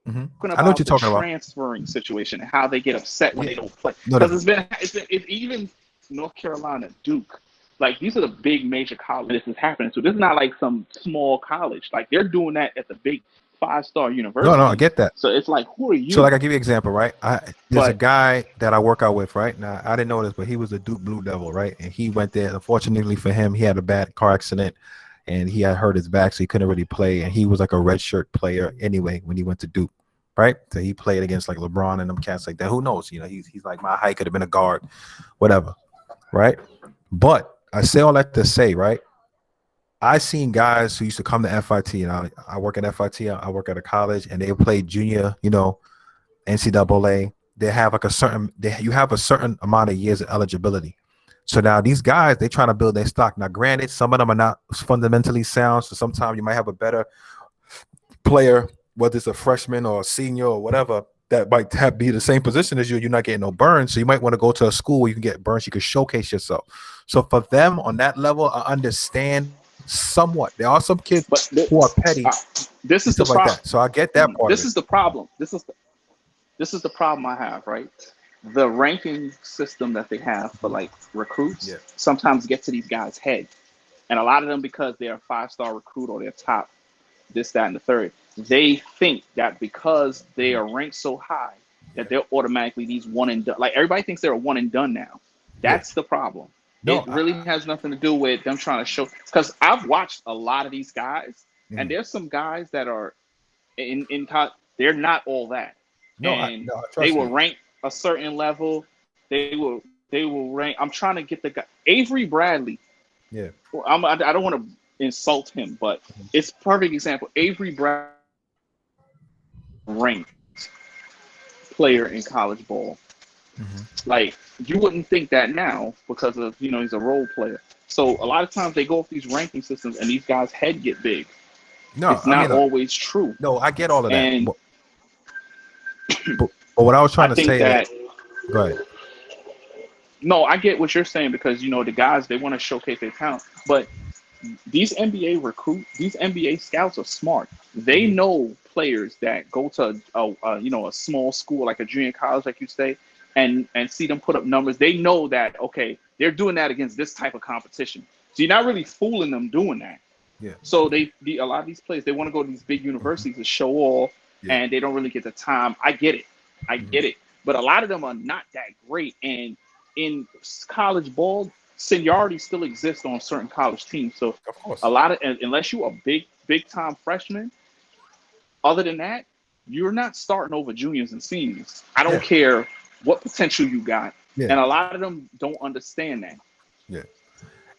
about what you're talking about. Transferring situation and how they get upset when they don't play. Because it's even North Carolina, Duke. Like these are the big major colleges this is happening. So this is not like some small college. Like they're doing that at the big 5-star university. No, I get that. So it's like, who are you? So like I give you an example, right? There's a guy that I work out with, right? Now I didn't know this, but he was a Duke Blue Devil, right? And he went there. Unfortunately for him, he had a bad car accident and he had hurt his back, so he couldn't really play. And he was like a redshirt player anyway when he went to Duke, right? So he played against like LeBron and them cats like that. Who knows? He's like my height, could have been a guard, whatever, right? But I say all that to say, right? I seen guys who used to come to FIT, and I work at FIT, I work at a college, and they play junior, NCAA. They have like you have a certain amount of years of eligibility. So now these guys, they trying to build their stock. Now, granted, some of them are not fundamentally sound, so sometimes you might have a better player, whether it's a freshman or a senior or whatever, that might be the same position as you. You're not getting no burns, so you might want to go to a school where you can get burns. You can showcase yourself. So for them on that level, I understand somewhat. There are some kids who are petty. This is the problem. Like that. So I get that part. This is the problem. This is the problem I have, right? The ranking system that they have for like recruits sometimes get to these guys' head. And a lot of them, because they're a 5-star recruit or they're top, this, that, and the third, they think that because they are ranked so high that they're automatically these one and done. Like everybody thinks they're a one and done now. That's the problem. No, it really has nothing to do with them trying to show. Because I've watched a lot of these guys, and there's some guys that are in they're not all that. They will rank a certain level. They will rank. I'm trying to get the guy Avery Bradley. Yeah. I don't want to insult him, but it's a perfect example. Avery Bradley ranked player in college ball. Like you wouldn't think that now because of he's a role player. So a lot of times they go off these ranking systems and these guys' head get big. No, it's not always true. No, I get all of that. But what I was trying to say that, go ahead. No, I get what you're saying because the guys they want to showcase their talent, but these NBA scouts are smart. They Mhm. know players that go to a small school like a junior college, like you say, and see them put up numbers. They know that okay, they're doing that against this type of competition. So you're not really fooling them doing that. Yeah. So a lot of these players they want to go to these big Mhm. universities to show off, Yeah. and they don't really get the time. I get it, I Mhm. get it. But a lot of them are not that great, and in college ball, seniority still exists on certain college teams. So Of a course. lot of unless you are big time freshman, other than that, you're not starting over juniors and seniors. I don't Yeah. care what potential you got, Yeah. and a lot of them don't understand that. Yeah.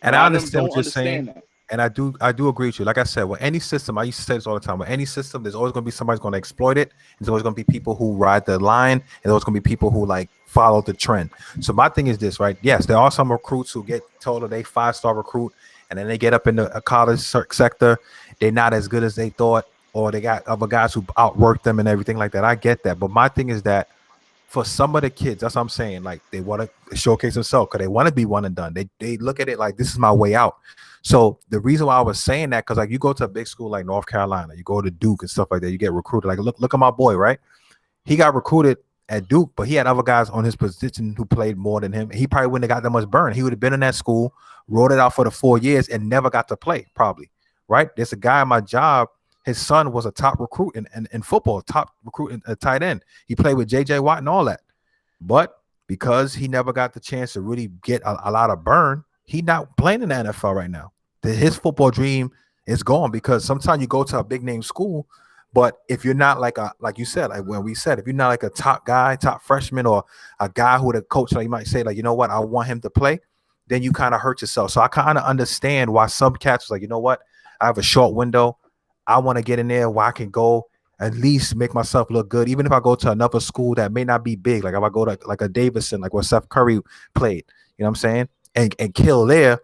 A And I lot of them understand don't what you're understand saying. that. And I do agree with you. Like I said, with any system, I used to say this all the time. With any system, there's always going to be somebody's going to exploit it. There's always going to be people who ride the line, and there's always going to be people who like follow the trend. So my thing is this, right? Yes, there are some recruits who get told that they 5-star recruit, and then they get up in the college sector, they're not as good as they thought, or they got other guys who outwork them and everything like that. I get that, but my thing is that for some of the kids, that's what I'm saying. Like they want to showcase themselves because they want to be one and done. They look at it like this is my way out. So the reason why I was saying that because like you go to a big school like North Carolina, you go to Duke and stuff like that, you get recruited. Like look at my boy, right? He got recruited at Duke, but he had other guys on his position who played more than him. He probably wouldn't have got that much burn. He would have been in that school, wrote it out for the 4 years, and never got to play, probably. Right? There's a guy at my job. His son was a top recruit in football, top recruit in a tight end. He played with JJ Watt and all that. But because he never got the chance to really get a lot of burn, he not playing in the NFL right now. His football dream is gone because sometimes you go to a big name school, but if you're not like you said, like when we said, if you're not like a top guy, top freshman, or a guy who the coach, like you might say, like, you know what, I want him to play, then you kind of hurt yourself. So I kind of understand why some cats was like, you know what, I have a short window. I want to get in there where I can go at least make myself look good. Even if I go to another school that may not be big, like if I go to like a Davidson, like where Seth Curry played, you know what I'm saying, and kill there,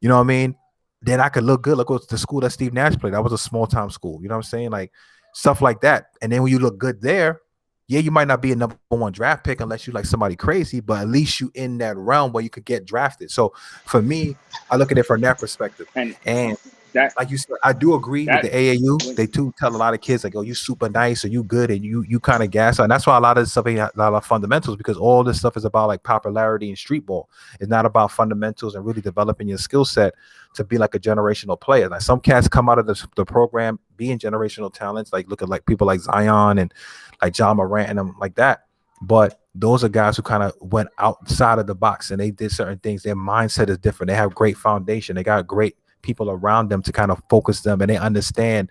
you know what I mean, then I could look good. Look at the school that Steve Nash played. That was a small time school, you know what I'm saying, like stuff like that. And then when you look good there, yeah, you might not be a number one draft pick unless you like somebody crazy, but at least you in that realm where you could get drafted. So for me, I look at it from that perspective. And And that like you said, I do agree with that the AAU. when, They do tell a lot of kids like, "Oh, you super nice or you good," and you kind of gas. And that's why a lot of this stuff ain't a lot of fundamentals because all this stuff is about like popularity and street ball. It's not about fundamentals and really developing your skill set to be like a generational player. Like some cats come out of the program being generational talents. Like look at like people like Zion and like John Morant and them like that. But those are guys who kind of went outside of the box and they did certain things. Their mindset is different. They have great foundation. They got great people around them to kind of focus them and they understand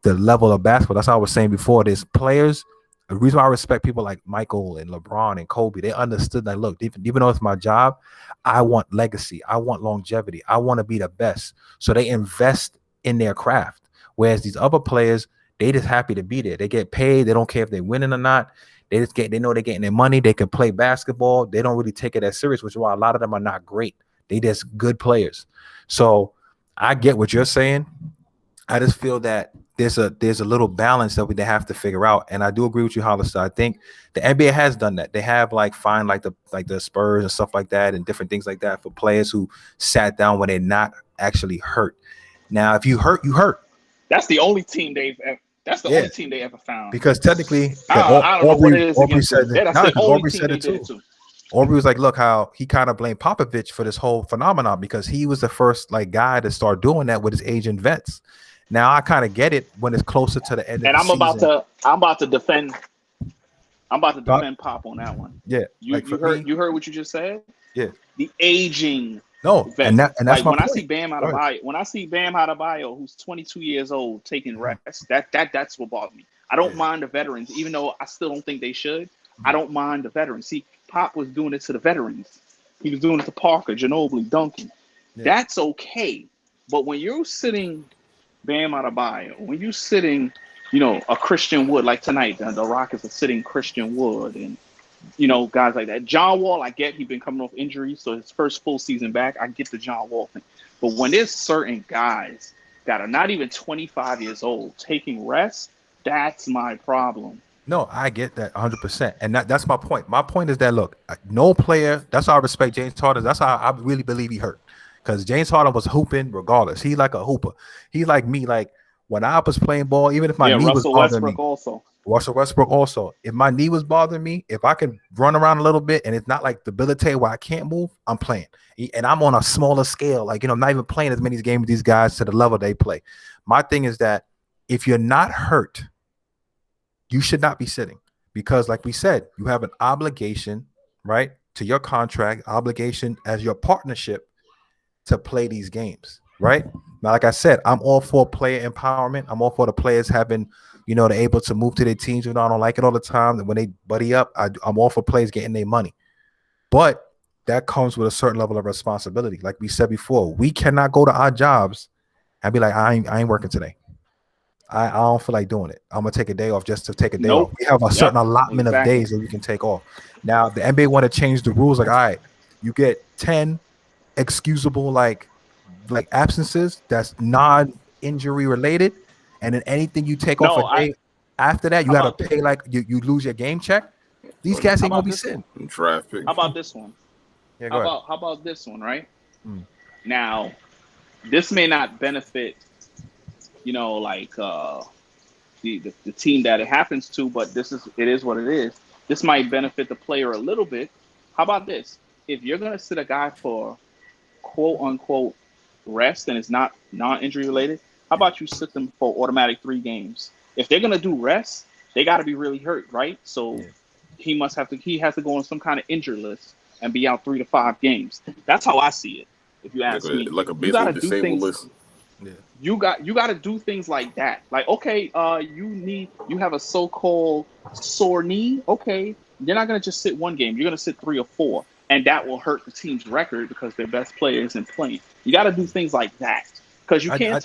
the level of basketball. That's what I was saying before. There's players. The reason why I respect people like Michael and LeBron and Kobe, they understood that look, even though it's my job, I want legacy. I want longevity. I want to be the best. So they invest in their craft. Whereas these other players, they just happy to be there. They get paid. They don't care if they're winning or not. They know they're getting their money. They can play basketball. They don't really take it as serious, which is why a lot of them are not great. They just good players. So I get what you're saying. I just feel that there's a little balance that they have to figure out, and I do agree with you, Hollister. I think the NBA has done that. They have like find like the Spurs and stuff like that, and different things like that for players who sat down when they're not actually hurt. Now, if you hurt, you hurt. that's the only team they've ever, that's the Yeah, only team they ever found. because technically, I don't know what it is Aubrey against said them. that. That's No, the because only Aubrey team said they it did it too. to. Aubrey was like, look how he kind of blamed Popovich for this whole phenomenon because he was the first like guy to start doing that with his aging vets. Now I kind of get it when it's closer to the end of And the season. I'm about to defend But Pop on that one. yeah, You like for you heard me, you heard what you just said? yeah, The aging no, vets. and that's Like my when I see point. Bam Go ahead. Adebayo, who's 22 years old taking Mhm. rest, that's what bothers me. I Yeah, don't mind the veterans, even though I still don't think they should. I mhm. don't mind the veterans. See, Pop was doing it to the veterans. He was doing it to Parker, Ginobili, Duncan. Yeah, That's okay. But when you're sitting Bam Adebayo, when you're sitting, a Christian Wood like tonight, the Rockets are sitting Christian Wood and guys like that. John Wall, I get he's been coming off injuries, so his first full season back, I get the John Wall thing. But when there's certain guys that are not even 25 years old taking rest, that's my problem. No, I get that 100%, and that's my point. My point is that look, no player. That's how I respect James Harden. That's how I really believe he hurt, because James Harden was hooping regardless. He like a hooper. He like me. Like when I was playing ball, even if my knee was Russell bothering Westbrook me. also. Russell Westbrook also. If my knee was bothering me, if I can run around a little bit and it's not like debilitated where I can't move, I'm playing. And I'm on a smaller scale. Like, I'm not even playing as many games with these guys to the level they play. My thing is that if you're not hurt, you should not be sitting, because like we said, you have an obligation, right, to your contract, obligation as your partnership to play these games, right? Now, like I said, I'm all for player empowerment. I'm all for the players having, they're able to move to their teams. I don't like it all the time. When they buddy up, I'm all for players getting their money. But that comes with a certain level of responsibility. Like we said before, we cannot go to our jobs and be like, I ain't working today. I don't feel like doing it. I'm gonna take a day off just to take a day off. We have a certain allotment of days that we can take off. Now the NBA want to change the rules. Like, all right, you get 10 excusable like absences that's non-injury related, and then anything you take off a day after that, you got to pay like you lose your game check. These cats ain't gonna be sitting. Traffic. How about this one? Yeah, how about this one, right? Now, this may not benefit, like the team that it happens to, but it is what it is. This might benefit the player a little bit. How about this? If you're gonna sit a guy for quote unquote rest and it's not non-injury related, how about you sit them for automatic 3 games? If they're gonna do rest, they got to be really hurt, right? So he has to go on some kind of injury list and be out 3 to 5 games. That's how I see it. If you ask me, like a basically disabled list. Yeah. You got to do things like that. Like, okay, you have a so-called sore knee. Okay, you're not gonna just sit 1 game. You're gonna sit 3 or 4, and that will hurt the team's record because their best player isn't playing. You got to do things like that, because you can't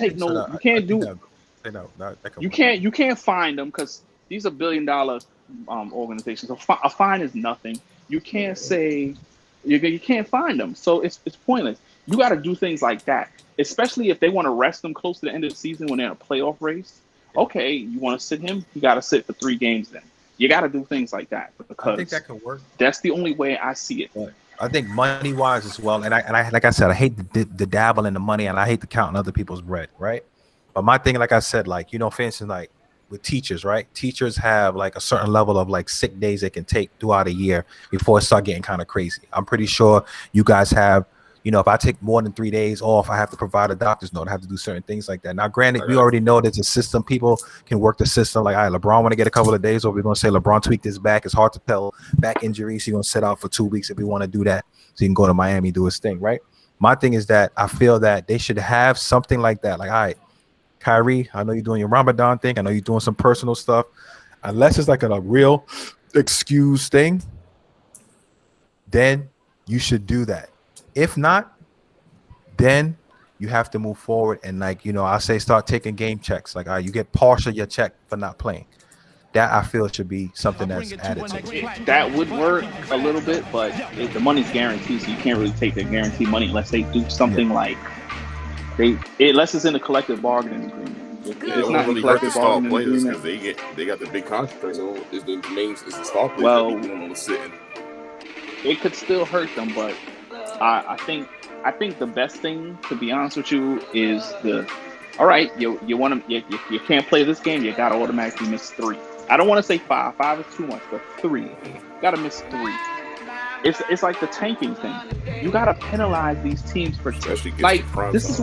you can't find them, because these are $1 billion organizations. So a fine is nothing. You can't say you can't find them, so it's pointless. You got to do things like that, especially if they want to rest them close to the end of the season when they're in a playoff race. Okay, you want to sit him? You got to sit for 3 games then. You got to do things like that, because I think that could work. That's the only way I see it. But I think money-wise as well, and I like I said, I hate the dabble in the money, and I hate to count other people's bread, right? But my thing, like I said, like, for instance, like with teachers, right? Teachers have like a certain level of like sick days they can take throughout a year before it start getting kind of crazy. I'm pretty sure you guys have, if I take more than 3 days off, I have to provide a doctor's note. I have to do certain things like that. Now, granted, we already know there's a system. People can work the system. Like, all right, LeBron want to get a couple of days off. We're going to say LeBron tweaked his back. It's hard to tell. Back injury. So you're going to sit out for 2 weeks if we want to do that. So you can go to Miami, do his thing, right? My thing is that I feel that they should have something like that. Like, all right, Kyrie, I know you're doing your Ramadan thing. I know you're doing some personal stuff. Unless it's like a real excuse thing, then you should do that. If not, then you have to move forward and, like, I say start taking game checks. Like, all right, you get partial your check for not playing. That I feel should be something that's added to. That would work a little bit, but the money's guaranteed, so you can't really take their guaranteed money unless they do something like unless it's in the collective bargaining agreement. If it's not really hurt the star players because they got the big contracts. So it's the star players that be doing all the sitting. It could still hurt them, but I think the best thing, to be honest with you, is all right, you can't play this game, you gotta automatically miss 3. I don't want to say 5. 5 is too much, but 3. You gotta miss 3. It's like the tanking thing. You gotta penalize these teams for like this is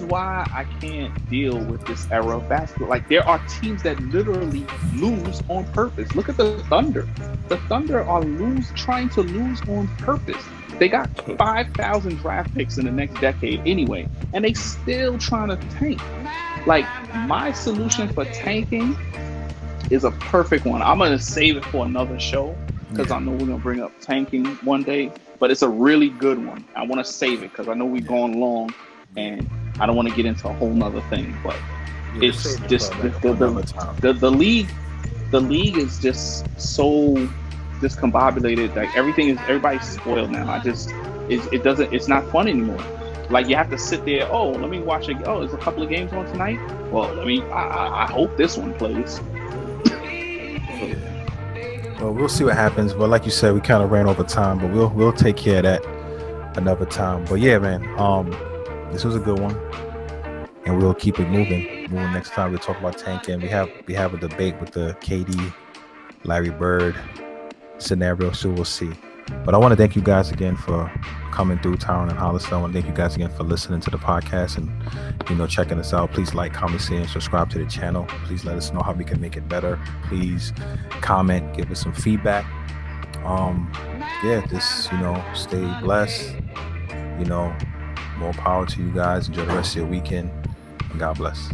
why I can't deal with this era of basketball. Like, there are teams that literally lose on purpose. Look at the Thunder. The Thunder are trying to lose on purpose. They got 5,000 draft picks in the next decade anyway, and they still trying to tank. Like, my solution for tanking is a perfect one. I'm going to save it for another show, because I know we're going to bring up tanking one day, but it's a really good one. I want to save it because I know we've gone long, and I don't want to get into a whole nother thing, but it's just the league is just so discombobulated. Like, everybody's spoiled now. It's not fun anymore. Like, you have to sit there. Oh, let me watch it. Oh, there's a couple of games on tonight. Well, I hope this one plays. Well, we'll see what happens. But like you said, we kind of ran over time, but we'll take care of that another time. But yeah, man, this was a good one, and we'll keep it moving. Next time we'll talk about tanking. We have a debate with the KD, Larry Bird scenario, so we'll see. But I want to thank you guys again for coming through Town and Hollister. I want to thank you guys again for listening to the podcast and checking us out. Please like, comment, share, and subscribe to the channel. Please let us know how we can make it better. Please comment, give us some feedback. Just stay blessed. More power to you guys. Enjoy the rest of your weekend, and God bless.